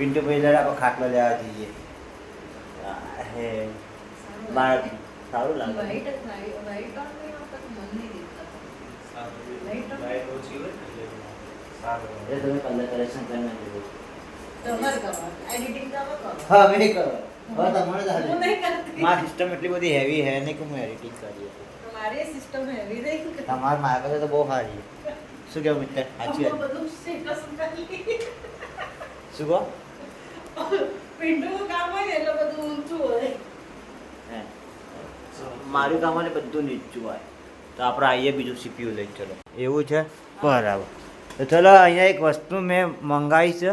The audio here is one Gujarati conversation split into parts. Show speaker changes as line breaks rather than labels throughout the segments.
પિન્ટુ ભાઈ જરા આપણે ખાટલો લેવા જઈએ. હે બાર સારું લાગે.
વાઈટ ઓન નહીં આવતા તો મન નહીં દેખતા.
લાઈટ ઓછી હોય ને એટલે સારું.
એ તમે કલર કરેક્શન કરી નાખજો.
તમારે કરો એડિટિંગ તમે કરો.
હા મેં કરો. હવે તમારે જ
હું નહીં કરતી.
મારી સિસ્ટમ એટલી બધી હેવી હે ને કે હું એડિટિંગ કરી.
તમારી સિસ્ટમ હેવી રહી કે
તમારી મારા પાસે તો બહુ સારી. શું કેવું મિત્ર? સાચી વાત.
બધું સ્ટેટસ કરી.
શું કહો?
પિન્ટુનું કામ હોય એટલે બધું ઊંચું હોય.
હે. મારું કામ ને બધું નીચું હોય તો આપણે આવીએ બીજું સીપીયુ લઈને. ચલો એવું છે બરાબર. તો ચલો અહીંયા એક વસ્તુ મેં મંગાવી છે.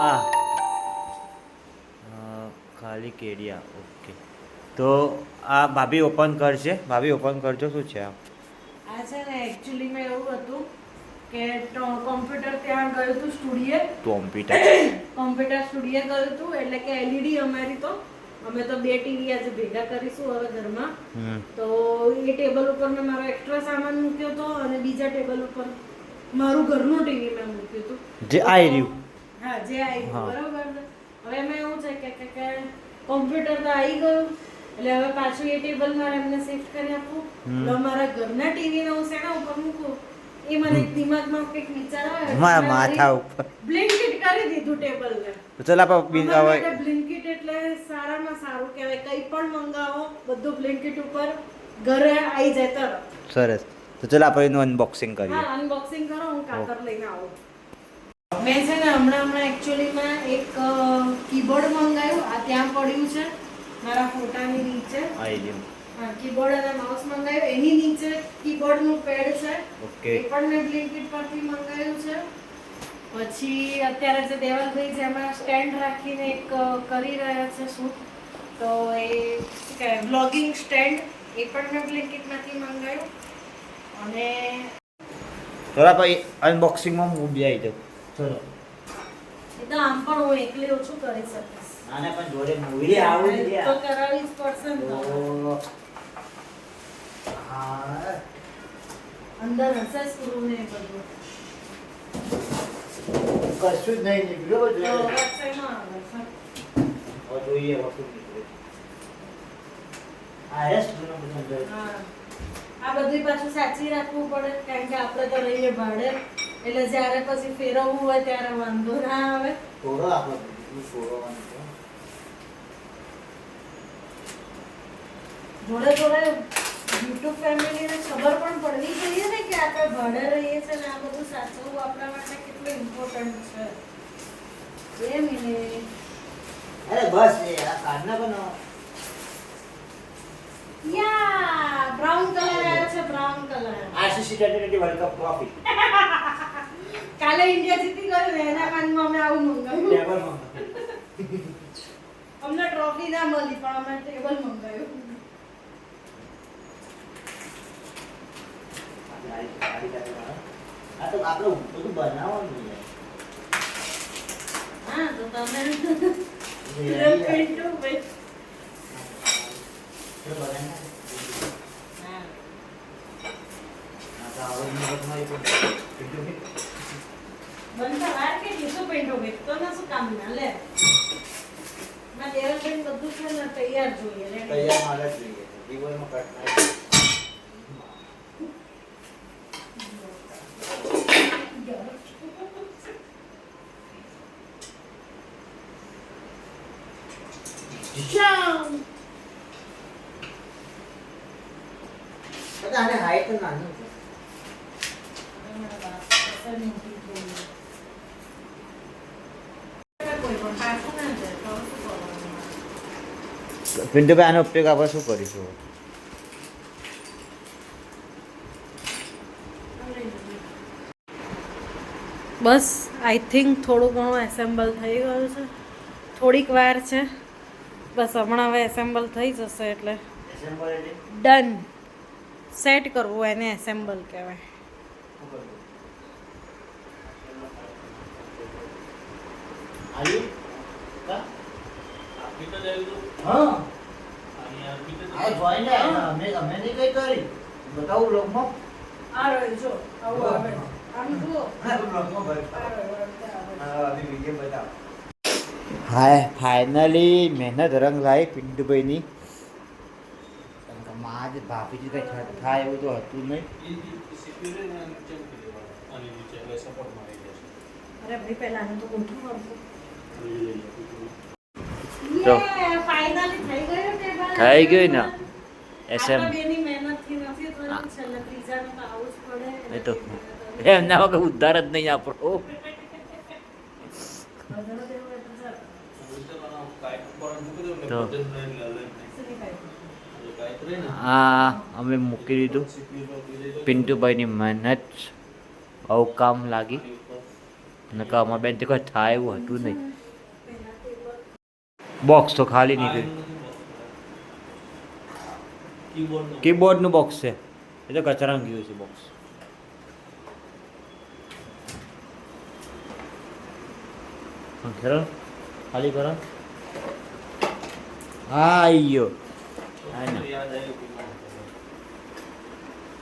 આ ખાલી કેડિયા. ઓકે તો આ ભાભી ઓપન કરશે. ભાભી ઓપન કરજો. શું છે આ?
આ છે ને એકચ્યુઅલીમાં એવું હતું કે કોમ્પ્યુટર ત્યાં ગયું હતું સ્ટુડિયે. કોમ્પ્યુટર સ્ટુડિયે ગયું હતું એટલે કે એલઈડી અમારી તો અમે તો 2 ટીવી આજે ભેગા કરીશું હવે ઘરમાં. તો એ ટેબલ ઉપર મેં મારો એક્સ્ટ્રા સામાન મૂક્યો હતો અને બીજા ટેબલ ઉપર મારું ઘરનું ટીવી મેં મૂક્યું હતું.
જે આવી રહ્યું.
હા જે આવી ગયું બરાબર છે. હવે એમાં એવું છે કે કોમ્પ્યુટર તો આવી ગયું એટલે હવે પાછું એ ટેબલ મારે એમને શિફ્ટ કરી આપવું. એટલે મારા ઘરના ટીવી ને હું શેના ઉપર મૂકું એ મને દિમાગમાં કંઈક વિચાર આવે.
મારા માથા ઉપર
બ્લિંકિટ કરી દીધું ટેબલને.
તો ચાલ આપણે
બ્લિંકિટ એટલે સારામાં સારું કહેવાય. કંઈ પણ મંગાવો બધું બ્લિંકિટ ઉપર ઘરે આવી જાય તરત.
સરસ. તો ચાલ આપણે એનું અનબોક્સિંગ કરીએ.
હા અનબોક્સિંગ કરો. હું કાતર લઈને આવું. મેં છે ને હમણાં એકચ્યુઅલીમાં એક કીબોર્ડ મંગાવ્યું. આ ત્યાં પડ્યું છે મારા ફોટાની નીચે.
આવી ગયું.
હા કીબોર્ડ અને માઉસ મંગાવ્યું. એની નીચે કીબોર્ડનું પેડ છે.
ઓકે.
એ પણ મેં બ્લિંકિટ પરથી મંગાવ્યું છે. પછી અત્યારે જે દેવલભાઈ જેમાં સ્ટેન્ડ રાખીને એક કરી રહ્યા છે શૂટ તો એ શું કહેવાય વ્લોગિંગ સ્ટેન્ડ એ પણ મેં બ્લિંકિટમાંથી મંગાવ્યું. અને
થોડા પછી અનબોક્સિંગમાં હું બી આવી જાઉં. ચલો.
એ તો આમ પણ હું એકલી ઓછું કરી શકીશ.
આને પણ જોડે મૂવી આવું જ
તો કરાવી જ પડશે ને તો.
હા
અંદર હશે સ્ક્રૂ ને એ બધું.
કશું જ નહીં નીકળ્યો.
તો વચ્ચેમાં આવે છે.
હવે જોઈએ વસ્તુ નીકળે. આ રેસ્ટ નો બધું.
હા આ બધું પાછું સાચી રાખવું પડે કારણ કે આપણે તો રહીએ ભાડે એટલે જ્યારે પછી ફેરવવું હોય ત્યારે વાંધો ના આવે.
થોડો આપણે છોડવાનું છે.
જોડે જોડે યુટ્યુબ ફેમિલીને ખબર પણ પડવી જોઈએ ને કે આપણે ભાડે રહીએ છીએ ને આ બધું સાચવવું આપણા માટે કેટલું ઇમ્પોર્ટન્ટ છે. 2 મિનિટ.
અરે બસ એ આ કારના બનાવો.
યા બ્રાઉન કલર આવ્યો છે. Brown colour
RCC T20 world cup trophy.
કાલે ઇન્ડિયા જીતી ગયું ને એના કાનમાં અમે આવું મંગાવ્યું.
ટેબલમાં
અમને ટ્રોફી ના મળી પણ અમે ટેબલ મંગાવ્યું.
આ તો આપણે બધું બનાવવાનું છે.
હા તો તમે પિન્ટુ ભાઈ હા બનતા વાર કેટલી શું પિન્ટુ ભાઈ તો ના શું કામ ના લે ના દેવલભાઈ બધું છે ને તૈયાર જોઈએ લે.
તૈયાર માલ જ જોઈએ. દીવાલમાં કટ નાખી. આને હાઈટ નાની છે. પિન્ટુભાઈ આનો ઉપયોગ આપણે શું કરીશું?
બસ આઈ થિંક થોડું ઘણું એસેમ્બલ થઈ ગયું છે. થોડીક વાર છે બસ હમણાં હવે એસેમ્બલ થઈ જશે એટલે ડન. સેટ કરવું એને એસેમ્બલ કહેવાય.
બતાવું બ્લોગમાં.
આ રહ્યું જો આવું આવે આમ જુઓ.
વિડીયો બતાવો. હા ફાઇનલી મહેનત રંગ લાવી પિન્ટુભાઈની માં જ ભાભીજી કંઈ થાય એવું તો હતું નહીં.
અરે ભાઈ પહેલા આને તો ગોઠવું પડશે.
તો
ફાઇનલી થઈ ગયું ટેબલ.
થઈ ગયું ને
આપણા બેની મહેનતથી નથી થયું. છેલ્લે ત્રીજાનું તો આવું જ પડે.
એ તો એમના વગર ઉદ્ધાર જ નહીં આપણો. તો હા અમે મૂકી દીધું. પિન્ટુભાઈની મહેનત બહુ કામ લાગી. નકા અમારા બેન તો કંઈ થાય એવું હતું નહીં. બોક્સ તો ખાલી નીકળ્યું. કીબોર્ડનું બોક્સ છે એ તો કચરામાં ગયું છે બોક્સ. ખરો ખાલી કરો. હા આવી ગયો.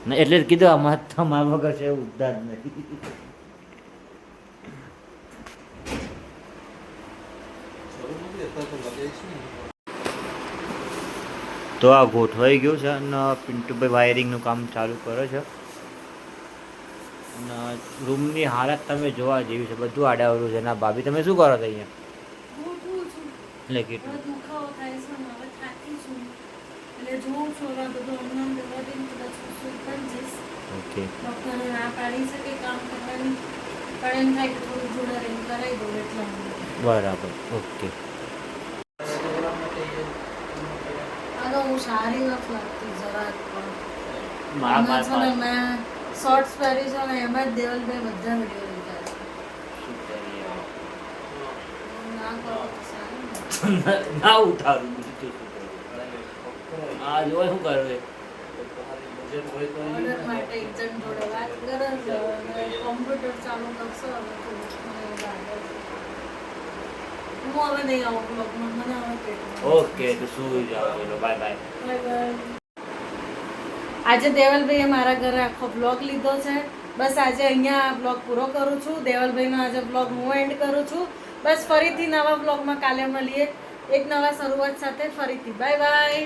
ના એટલે જ કીધું અમારે તમારા વગર છે ઉદ્ધાર નથી. તો આ ગોઠવાઈ ગયું છે અને પિન્ટુભાઈ વાયરિંગનું કામ ચાલુ કરે છે. અને રૂમની હાલત તમે જોવા જેવી છે. બધું આડાવડું છે. ના ભાભી તમે શું કરો છો અહીંયા?
ગોઠવું છું.
એટલે કેટલું
દુખાવો થાય છે ને હવે થાકી છું. એટલે જોઉં છું હવે બધું હમણાં દવા દઈને કદાચ હું સુઈ પણ જઈશ.
ઓકે
ડૉક્ટરે ના પાડી છે કે કામ કરવાની. પણ એમ થાય કે થોડું જોડે રહીને કરાવી દઉં એટલા માટે.
બરાબર ઓકે.
આ તો હું સારી નથી લાગતી જરાક પણ.
મારા
હમણાં છે ને મેં શોર્ટ્સ પહેરી છે ને એમાં જ દેવલભાઈ બધા વિડીયો લીધા છે.
શું કરીએ હવે?
ના કરો તો સારું ને.
ના ઉતારું બીજું તો શું કરું? આ જોવા શું કરવું એ?
ઓર્ડર માટે એક જણ જોડે વાત કરે છે અને કોમ્પ્યુટર ચાલુ કરશે હવે થોડુંક મને એવું લાગે છે. હું હવે નહીં આવું બ્લોગમાં મને હવે પેટમાં
ઓકે તો શું જાઓ ચલો બાય બાય.
Bye bye. આજે દેવલભાઈએ મારા ઘરે આખો બ્લોગ લીધો છે. બસ આજે અહીંયા આ બ્લોગ પૂરો કરું છું. દેવલભાઈનો આજે બ્લોગ હું એન્ડ કરું છું. બસ ફરીથી નવા બ્લોગમાં કાલે મળીએ એક નવા શરૂઆત સાથે ફરીથી. Bye bye.